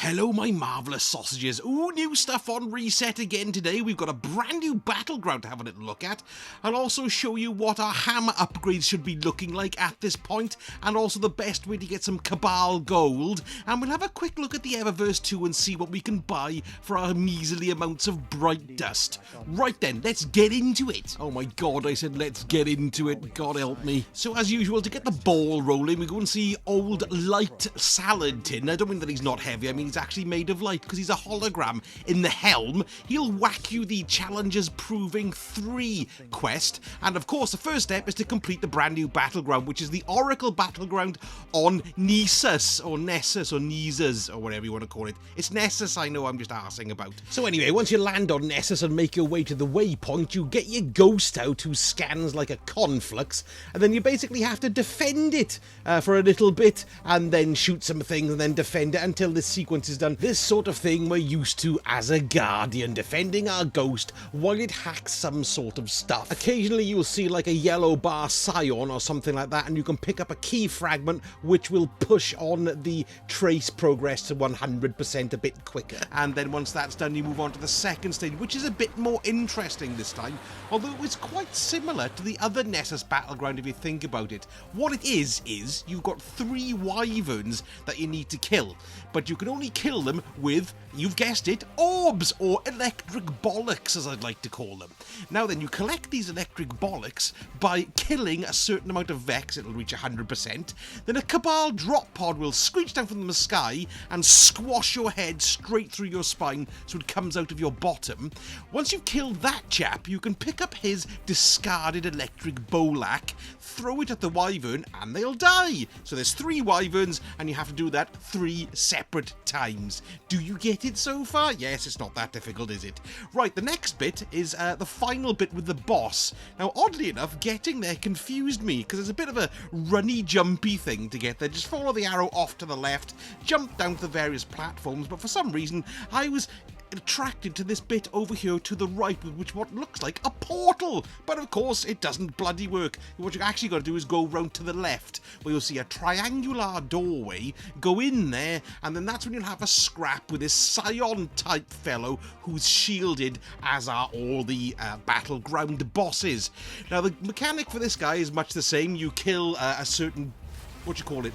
Hello my marvellous sausages. Ooh, new stuff on Reset again today. We've got a brand new Battleground to have a little look at. I'll also show you what our hammer upgrades should be looking like at this point, and also the best way to get some Cabal gold. And we'll have a quick look at the Eververse too and see what we can buy for our measly amounts of bright dust. Right then, let's get into it. Oh my god, I said let's get into it. God help me. So as usual, to get the ball rolling, we go and see old Light Salad Tin. I don't mean that he's not heavy, I mean he's actually made of light because he's a hologram in the helm. He'll whack you the Challenges Proving 3 quest, and of course the first step is to complete the brand new Battleground, which is the Oracle Battleground on Nessus, or Nessus, or Nessus, or whatever you want to call it. It's Nessus, I know, I'm just arsing about. So anyway, once you land on Nessus and make your way to the waypoint, you get your ghost out who scans like a conflux, and then you basically have to defend it for a little bit, and then shoot some things, and then defend it until this sequence is done. This sort of thing we're used to as a guardian, defending our ghost while it hacks some sort of stuff. Occasionally you'll see like a yellow bar scion or something like that, and you can pick up a key fragment which will push on the trace progress to 100% a bit quicker. And then once that's done, you move on to the second stage, which is a bit more interesting this time, although it's quite similar to the other Nessus Battleground if you think about it. What it is you've got 3 wyverns that you need to kill, but you can only kill them with, you've guessed it, orbs, or electric bollocks as I'd like to call them. Now then, you collect these electric bollocks by killing a certain amount of Vex, it'll reach 100%, then a Cabal drop pod will screech down from the sky and squash your head straight through your spine so it comes out of your bottom. Once you've killed that chap, you can pick up his discarded electric bolak, throw it at the wyvern, and they'll die. So there's 3 wyverns, and you have to do that 3 separate times. Do you get it so far? Yes, it's not that difficult, is it? Right, the next bit is the final bit with the boss. Now, oddly enough, getting there confused me, because it's a bit of a runny, jumpy thing to get there. Just follow the arrow off to the left, jump down to the various platforms, but for some reason, I was attracted to this bit over here to the right, which what looks like a portal, but of course it doesn't bloody work. What you actually got to do is go round to the left, where you'll see a triangular doorway. Go in there, and then that's when you'll have a scrap with this scion type fellow who's shielded, as are all the Battleground bosses. Now the mechanic for this guy is much the same. You kill a certain,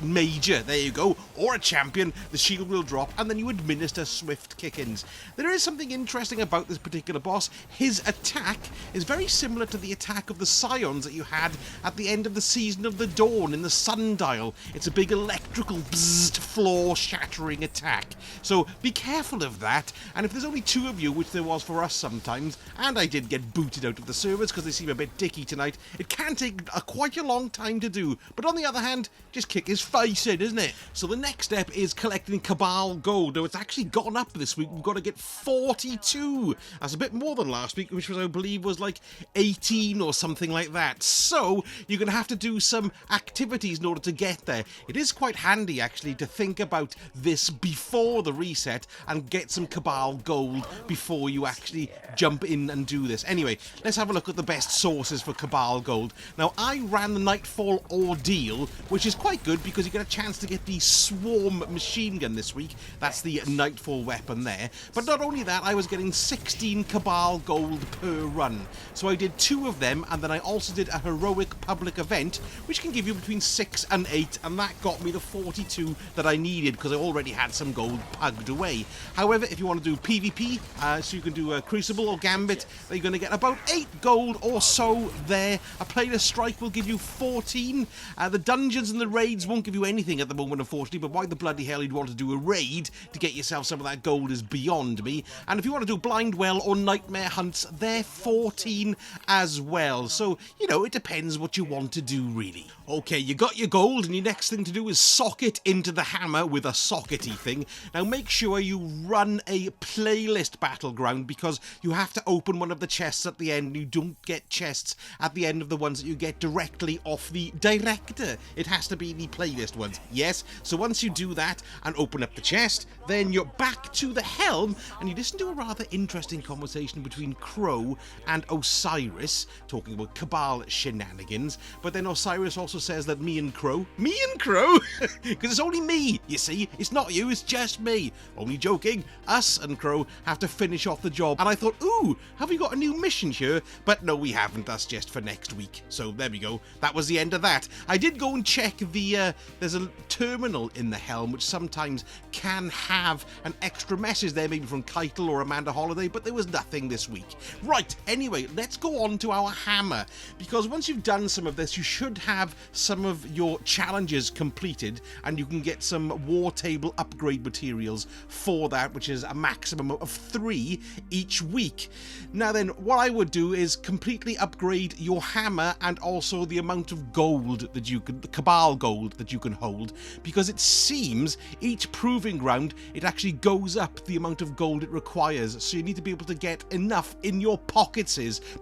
major, there you go, or a champion, the shield will drop, and then you administer swift kick-ins. There is something interesting about this particular boss. His attack is very similar to the attack of the scions that you had at the end of the Season of the Dawn in the Sundial. It's a big electrical bzzzt, floor-shattering attack. So be careful of that, and if there's only 2 of you, which there was for us sometimes, and I did get booted out of the servers because they seem a bit dicky tonight, it can take quite a long time to do, but on the other hand, just kick his face in, isn't it? So the next step is collecting Cabal gold. Now it's actually gone up this week. We've got to get 42. That's a bit more than last week, which was, I believe, was like 18 or something like that. So you're going to have to do some activities in order to get there. It is quite handy actually to think about this before the reset and get some Cabal gold before you actually jump in and do this. Anyway, let's have a look at the best sources for Cabal gold. Now I ran the Nightfall Ordeal, which is quite good because you get a chance to get the Swarm machine gun this week. That's the Nightfall weapon there. But not only that, I was getting 16 Cabal gold per run. So I did 2 of them, and then I also did a heroic public event, which can give you between 6 and 8, and that got me the 42 that I needed because I already had some gold pugged away. However, if you want to do PvP, so you can do a Crucible or Gambit, then you're going to get about 8 gold or so there. A Playlist Strike will give you 14. The dungeons and the raids won't give you anything at the moment, unfortunately, but why the bloody hell you'd want to do a raid to get yourself some of that gold is beyond me. And if you want to do Blind Well or Nightmare Hunts, they're 14 as well. So, you know, it depends what you want to do, really. Okay, you got your gold, and your next thing to do is sock it into the hammer with a sockety thing. Now, make sure you run a playlist Battleground, because you have to open one of the chests at the end. You don't get chests at the end of the ones that you get directly off the director. It has to be be the playlist ones. Yes, so once you do that and open up the chest, then you're back to the helm, and you listen to a rather interesting conversation between Crow and Osiris, talking about Cabal shenanigans. But then Osiris also says that me and Crow? Because it's only me, you see. It's not you, it's just me. Only joking. Us and Crow have to finish off the job. And I thought, ooh, have we got a new mission here? But no, we haven't. That's just for next week. So there we go. That was the end of that. I did go and check the, there's a terminal in the helm which sometimes can have an extra message there, maybe from Keitel or Amanda Holiday, but there was nothing this week. Right, anyway, let's go on to our hammer, because once you've done some of this, you should have some of your challenges completed, and you can get some war table upgrade materials for that, which is a maximum of 3 each week. Now then, what I would do is completely upgrade your hammer and also the amount of gold that you can, the Cabal gold that you can hold, because it seems each proving ground, it actually goes up the amount of gold it requires, so you need to be able to get enough in your pockets.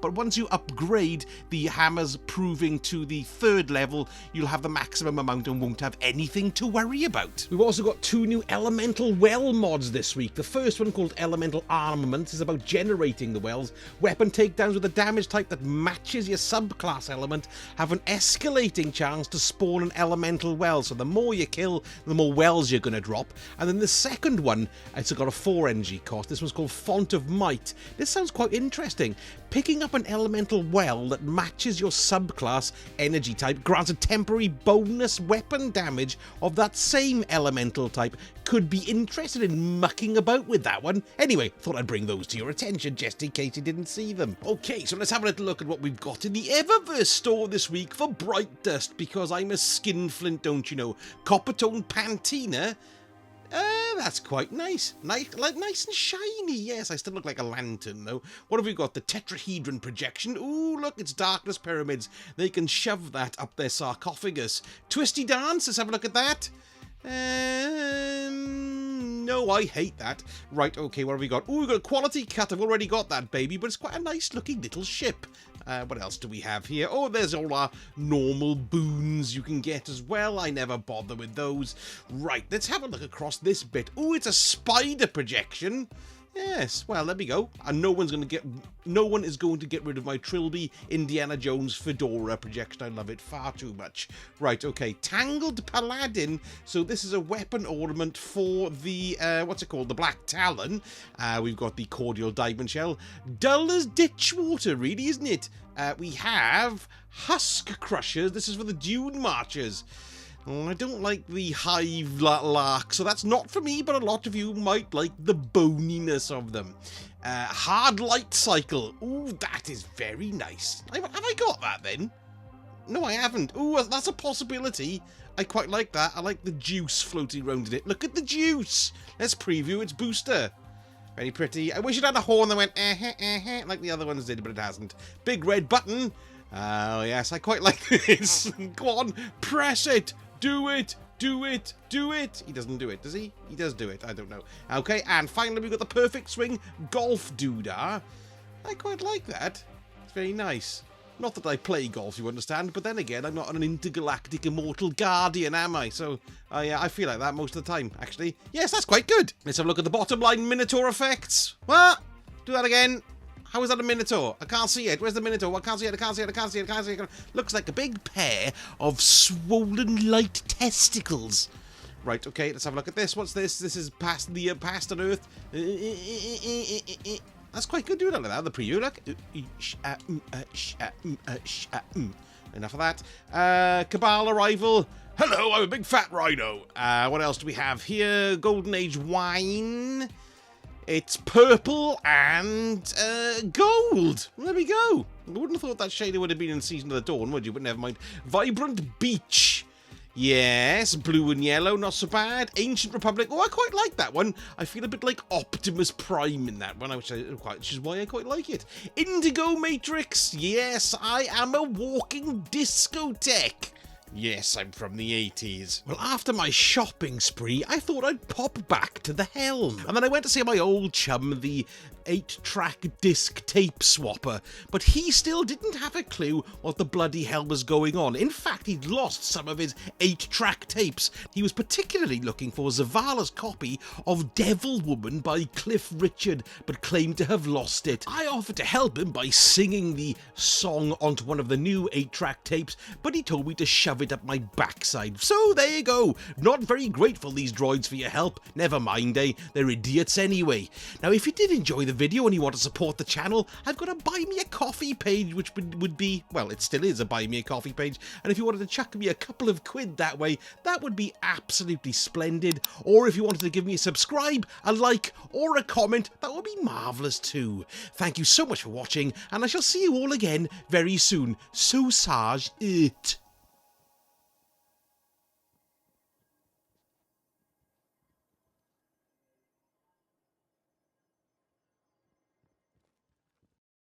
But once you upgrade the hammer's proving to the 3rd level, you'll have the maximum amount and won't have anything to worry about. We've also got 2 new elemental well mods this week. The first one, called Elemental Armament, is about generating the wells. Weapon takedowns with a damage type that matches your subclass element have an escalating chance to spawn an elemental well, so the more you kill, the more wells you're going to drop. And then the second one, it's got a 4 energy cost. This one's called Font of Might. This sounds quite interesting. Picking up an elemental well that matches your subclass energy type grants a temporary bonus weapon damage of that same elemental type. Could be interested in mucking about with that one. Anyway, thought I'd bring those to your attention just in case you didn't see them. Okay, so let's have a little look at what we've got in the Eververse store this week for Bright Dust, because I'm a skinflint, don't you know. Coppertone Patina. That's quite nice. Nice and shiny. Yes, I still look like a lantern, though. What have we got? The tetrahedron projection. Ooh, look, it's darkness pyramids. They can shove that up their sarcophagus. Twisty dance. Let's have a look at that. No, I hate that. Right, okay, what have we got? Ooh, we've got a quality cut. I've already got that, baby, but it's quite a nice looking little ship. What else do we have here? Oh, there's all our normal boons you can get as well. I never bother with those. Right, let's have a look across this bit. Oh, it's a spider projection. Yes, well, there we go. And no one is going to get rid of my Trilby Indiana Jones fedora projection. I love it far too much. Right, okay. Tangled Paladin. So this is a weapon ornament for the, what's it called? The Black Talon. We've got the Cordial Diamond Shell. Dull as ditch water, really, isn't it? We have Husk Crushers. This is for the Dune Marchers. I don't like the hive lark, so that's not for me, but a lot of you might like the boniness of them. Hard Light Cycle. Ooh, that is very nice. Have I got that then? No, I haven't. Ooh, that's a possibility. I quite like that. I like the juice floating around in it. Look at the juice. Let's preview its booster. Very pretty. I wish it had a horn that went like the other ones did, but it hasn't. Big red button. Oh, yes, I quite like this. Go on, press it. Do it! Do it! Do it! He doesn't do it, does he? He does do it, I don't know. Okay, and finally we've got the Perfect Swing Golf Doodah. I quite like that. It's very nice. Not that I play golf, you understand, but then again, I'm not an intergalactic immortal guardian, am I? So, I feel like that most of the time, actually. Yes, that's quite good. Let's have a look at the bottom line Minotaur effects. What? Do that again. How is that a Minotaur? I can't see it. Where's the Minotaur? I can't see it. I can't see it. I can't see it. I can't see it. Looks like a big pair of swollen light testicles. Right, okay, let's have a look at this. What's this? This is past on Earth. That's quite good doing it like that. The preview, look. Enough of that. Cabal arrival. Hello, I'm a big fat rhino. What else do we have here? Golden Age wine. It's purple and gold. There we go. I wouldn't have thought that shader would have been in Season of the Dawn, would you? But never mind. Vibrant Beach. Yes, blue and yellow, not so bad. Ancient Republic. Oh, I quite like that one. I feel a bit like Optimus Prime in that one, which is why I quite like it. Indigo Matrix. Yes, I am a walking discotheque. Yes, I'm from the 80s. Well, after my shopping spree, I thought I'd pop back to the helm. And then I went to see my old chum, the 8-track disc tape swapper, but he still didn't have a clue what the bloody hell was going on. In fact, he'd lost some of his 8-track tapes. He was particularly looking for Zavala's copy of Devil Woman by Cliff Richard, but claimed to have lost it. I offered to help him by singing the song onto one of the new 8-track tapes, but he told me to shove it up my backside. So there you go. Not very grateful, these droids, for your help. Never mind, they're idiots anyway. Now, if you did enjoy the video and you want to support the channel, I've got a Buy Me a Coffee page, which would be, well, it still is a Buy Me a Coffee page, and if you wanted to chuck me a couple of quid that way, that would be absolutely splendid. Or if you wanted to give me a subscribe, a like, or a comment, that would be marvellous too. Thank you so much for watching, and I shall see you all again very soon. So sage it.